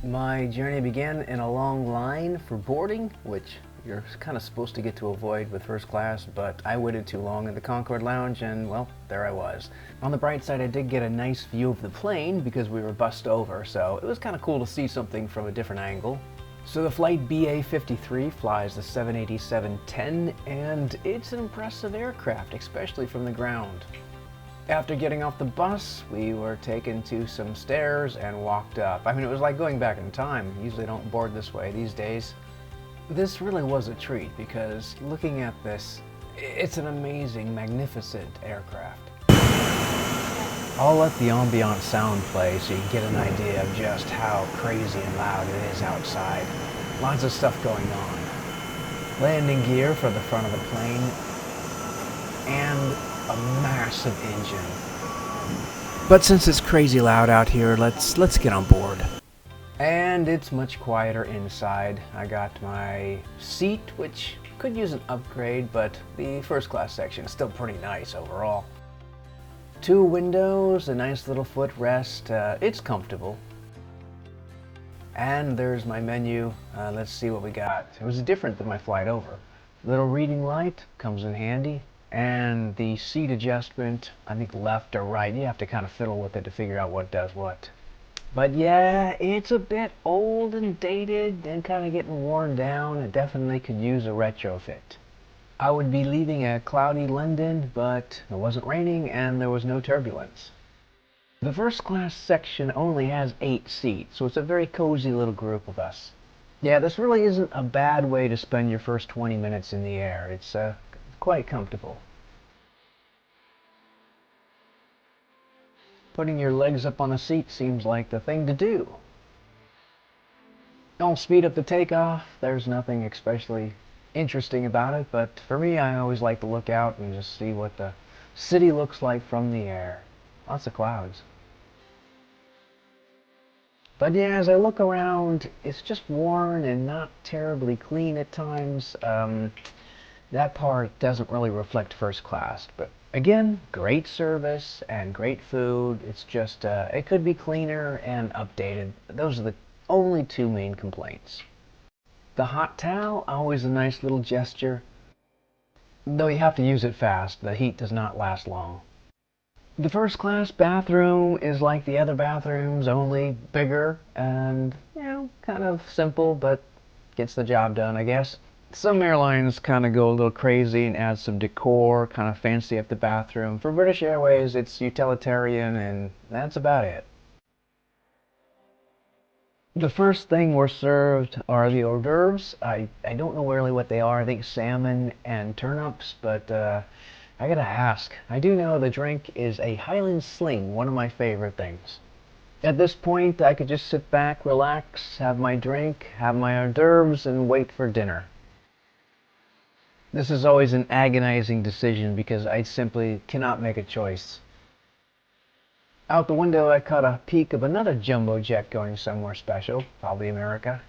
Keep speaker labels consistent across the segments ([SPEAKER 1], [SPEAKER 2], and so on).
[SPEAKER 1] My journey began in a long line for boarding, which you're kind of supposed to get to avoid with first class, but I waited too long in the Concorde Lounge and, well, there I was. On the bright side, I did get a nice view of the plane because we were bussed over, so it was kind of cool to see something from a different angle. So the flight BA-53 flies the 787-10, and it's an impressive aircraft, especially from the ground. After getting off the bus, we were taken to some stairs and walked up. I mean, it was like going back in time. Usually don't board this way these days. This really was a treat because looking at this, it's an amazing, magnificent aircraft. I'll let the ambient sound play so you can get an idea of just how crazy and loud it is outside. Lots of stuff going on. Landing gear for the front of the plane, and a massive engine. But since it's crazy loud out here, let's get on board. And it's much quieter inside. I got my seat, which could use an upgrade, but the first class section is still pretty nice overall. 2 windows, a nice little footrest. It's comfortable. And there's my menu. Let's see what we got. It was different than my flight over. Little reading light comes in handy. And the seat adjustment, I think left or right, you have to kind of fiddle with it to figure out what does what. But yeah, it's a bit old and dated and kind of getting worn down. It definitely could use a retrofit. I would be leaving a cloudy London, but it wasn't raining and there was no turbulence. The first class section only has 8 seats, so it's a very cozy little group of us. Yeah, this really isn't a bad way to spend your first 20 minutes in the air. It's quite comfortable. Putting your legs up on a seat seems like the thing to do. I'll speed up the takeoff. There's nothing especially interesting about it, but for me, I always like to look out and just see what the city looks like from the air. Lots of clouds. But yeah, as I look around, it's just worn and not terribly clean at times. That part doesn't really reflect first class, but again, great service and great food. It's just, it could be cleaner and updated. Those are the only 2 main complaints. The hot towel, always a nice little gesture. Though you have to use it fast, the heat does not last long. The first class bathroom is like the other bathrooms, only bigger and, kind of simple, but gets the job done, I guess. Some airlines kind of go a little crazy and add some decor, kind of fancy up the bathroom. For British Airways, it's utilitarian, and that's about it. The first thing we're served are the hors d'oeuvres. I don't know really what they are. I think salmon and turnips, but I gotta ask. I do know the drink is a Highland Sling, one of my favorite things. At this point, I could just sit back, relax, have my drink, have my hors d'oeuvres, and wait for dinner. This is always an agonizing decision because I simply cannot make a choice. Out the window I caught a peek of another jumbo jet going somewhere special, probably America.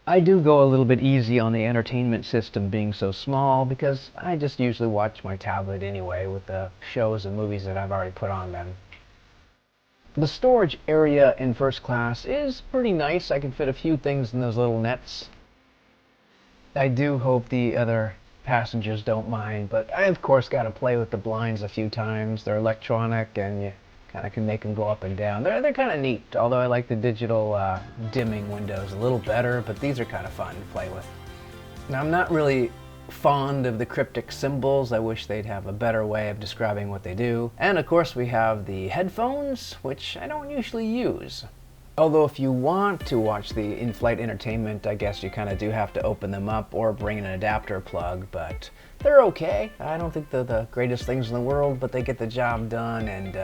[SPEAKER 1] I do go a little bit easy on the entertainment system being so small because I just usually watch my tablet anyway with the shows and movies that I've already put on them. The storage area in first class is pretty nice. I can fit a few things in those little nets. I do hope the other passengers don't mind, but I of course got to play with the blinds a few times. They're electronic and you kind of can make them go up and down. They're kind of neat, although I like the digital dimming windows a little better, but these are kind of fun to play with. Now, I'm not really fond of the cryptic symbols. I wish they'd have a better way of describing what they do. And of course we have the headphones, which I don't usually use. Although if you want to watch the in-flight entertainment, I guess you kind of do have to open them up or bring an adapter plug, but they're okay. I don't think they're the greatest things in the world, but they get the job done, and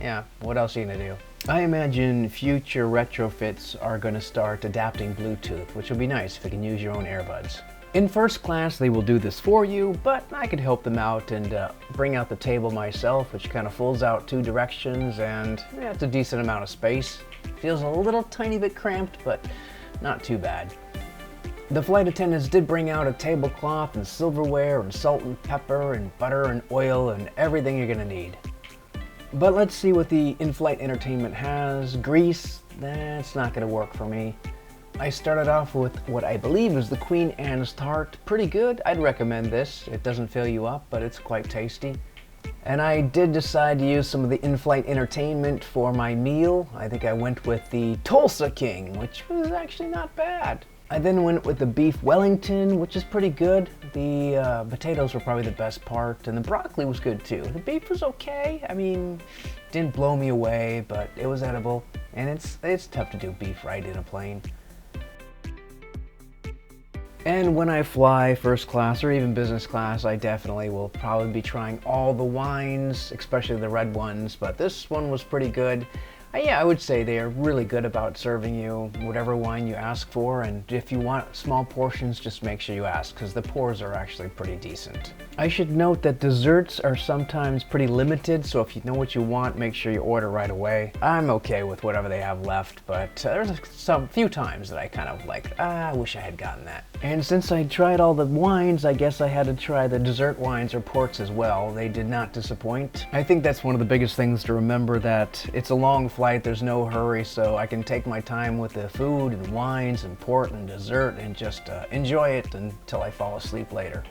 [SPEAKER 1] yeah, what else are you gonna do? I imagine future retrofits are gonna start adapting Bluetooth, which will be nice if you can use your own earbuds. In first class, they will do this for you, but I could help them out and bring out the table myself, which kind of folds out 2 directions, and it's a decent amount of space. Feels a little tiny bit cramped, but not too bad. The flight attendants did bring out a tablecloth and silverware and salt and pepper and butter and oil and everything you're gonna need. But let's see what the in-flight entertainment has. Grease, that's not going to work for me. I started off with what I believe is the Queen Anne's tart. Pretty good. I'd recommend this. It doesn't fill you up, but it's quite tasty. And I did decide to use some of the in-flight entertainment for my meal. I think I went with the Tulsa King, which was actually not bad. I then went with the beef Wellington, which is pretty good. The potatoes were probably the best part, and the broccoli was good too. The beef was okay. I mean, didn't blow me away, but it was edible. And it's tough to do beef right in a plane. And when I fly first class or even business class, I definitely will probably be trying all the wines, especially the red ones, but this one was pretty good. Yeah, I would say they are really good about serving you whatever wine you ask for, and if you want small portions, just make sure you ask, because the pours are actually pretty decent. I should note that desserts are sometimes pretty limited, so if you know what you want, make sure you order right away. I'm okay with whatever they have left, but there's some few times that I kind of like, I wish I had gotten that. And since I tried all the wines, I guess I had to try the dessert wines or ports as well. They did not disappoint. I think that's one of the biggest things to remember, that it's a long flight, there's no hurry, so I can take my time with the food and wines and port and dessert and just enjoy it until I fall asleep later.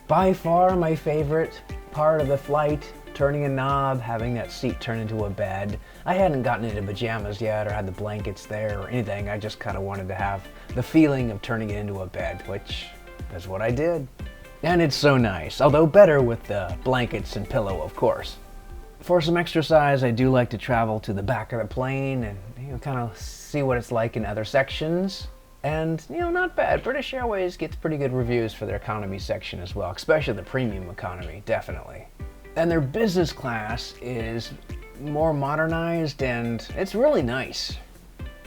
[SPEAKER 1] By far my favorite part of the flight, turning a knob, having that seat turn into a bed. I hadn't gotten into pajamas yet or had the blankets there or anything. I just kind of wanted to have the feeling of turning it into a bed, which is what I did. And it's so nice, although better with the blankets and pillow, of course. For some exercise, I do like to travel to the back of the plane and kind of see what it's like in other sections. And not bad. British Airways gets pretty good reviews for their economy section as well, especially the premium economy, definitely. And their business class is more modernized and it's really nice.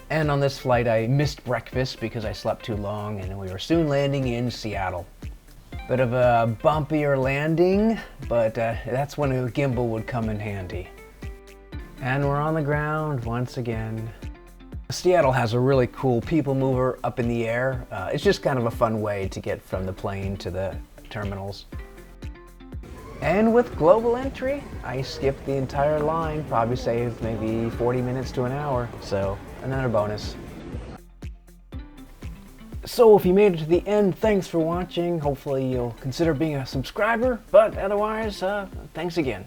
[SPEAKER 1] And on this flight, I missed breakfast because I slept too long, and we were soon landing in Seattle. Bit of a bumpier landing, but that's when a gimbal would come in handy. And we're on the ground once again. Seattle has a really cool people mover up in the air. It's just kind of a fun way to get from the plane to the terminals. And with global entry, I skipped the entire line, probably saved maybe 40 minutes to an hour, so another bonus. So if you made it to the end, thanks for watching. Hopefully you'll consider being a subscriber, but otherwise, thanks again.